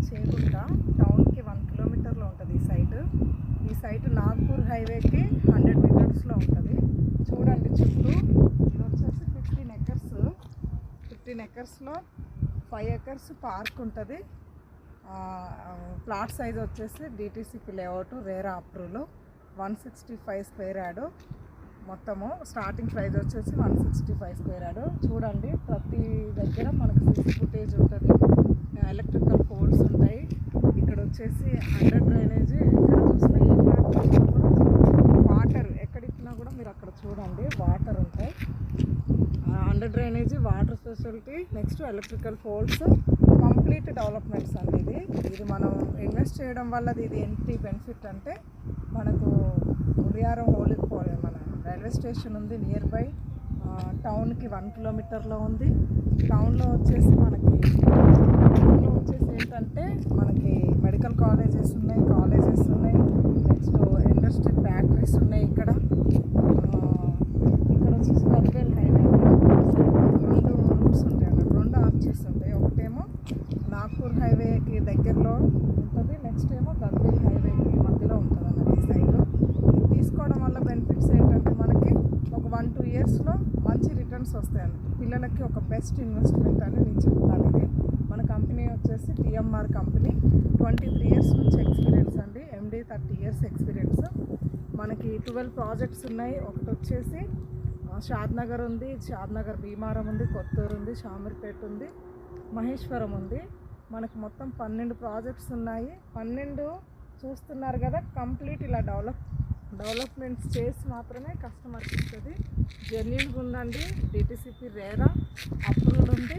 చేగుంట టౌన్కి 1 కిలోమీటర్లో ఉంటుంది ఈ సైట్ నాగ్పూర్ హైవేకి 100 మీటర్స్లో ఉంటుంది. చూడండి చుట్టూ ఇది వచ్చేసి 15 ఎకర్స్. 15 ఎకర్స్లో 5 ఎకర్స్ పార్క్ ఉంటుంది. ప్లాట్ సైజ్ వచ్చేసి డిటిసిపి లేఅవుట్ రేరా అప్రూవ్లో 165 స్క్వేర్ యార్డు. మొత్తము స్టార్టింగ్ ప్రైస్ వచ్చేసి 165 స్క్వేర్ యార్డు. చూడండి ప్రతి దగ్గర మనకు సీసీ ఫుటేజ్ ఉంటుంది, ఎలక్ట్రికల్ పోల్స్ ఉంటాయి. ఇక్కడ వచ్చేసి అండర్ డ్రైనేజ్ ఎక్కడ చూసినా వాటర్ ఎక్కడ ఇచ్చినా కూడా మీరు అక్కడ చూడండి వాటర్ ఉంటాయి. Under drainage water facility, next electrical poles, complete developments అండి. ఇది మనం ఇన్వెస్ట్ చేయడం వల్ల ఇది ఏంటి బెనిఫిట్ అంటే మనకు ఉలియారం మన రైల్వే స్టేషన్ ఉంది నియర్ బై, టౌన్కి 1 కిలోమీటర్లో ఉంది. టౌన్లో వచ్చేసి ఏంటంటే మనకి మెడికల్ కాలేజెస్ ఉన్నాయి, నెక్స్ట్ ఇండస్ట్రీ ఫ్యాక్టరీస్ ఉన్నాయి. ఇక్కడ వచ్చేసి గద్వేల్ హైవే 2 రూట్స్ ఉంటాయి అన్నమాట, 2 ఆర్చెస్ ఉంటాయి. ఒకటేమో నాగ్పూర్ హైవేకి దగ్గరలో ఉంటుంది, నెక్స్ట్ ఏమో గద్వేల్ హైవేకి మధ్యలో ఉంటుంది అన్నమాట ఈ సైడ్. ఇది తీసుకోవడం వల్ల బెనిఫిట్స్ ఏంటంటే మనకి ఒక 1-2 ఇయర్స్లో మంచి రిటర్న్స్ వస్తాయన్నమాట. పిల్లలకి ఒక బెస్ట్ ఇన్వెస్ట్మెంట్ అని నేను చెప్తాను. ఇది మన కంపెనీ వచ్చేసి టిఎంఆర్ కంపెనీ, 23 ఇయర్స్ నుంచి ఎక్స్పీరియన్స్ అండి, ఎండి 30 ఇయర్స్ ఎక్స్పీరియన్స్. మనకి 12 ప్రాజెక్ట్స్ ఉన్నాయి. ఒకటి వచ్చేసి షాద్నగర్ ఉంది, షాద్నగర్ భీమారం ఉంది, కొత్తూరు ఉంది, షామీర్పేట ఉంది, మహేశ్వరం ఉంది. మనకు మొత్తం 12 ప్రాజెక్ట్స్ ఉన్నాయి. 12 చూస్తున్నారు కదా, కంప్లీట్ ఇలా డెవలప్మెంట్స్ చేసి మాత్రమే కస్టమర్కి ఇస్తుంది. జెన్యూన్గా ఉందండి. డిటిసిపి రేరా అప్రూవ్డ్ ఉంది.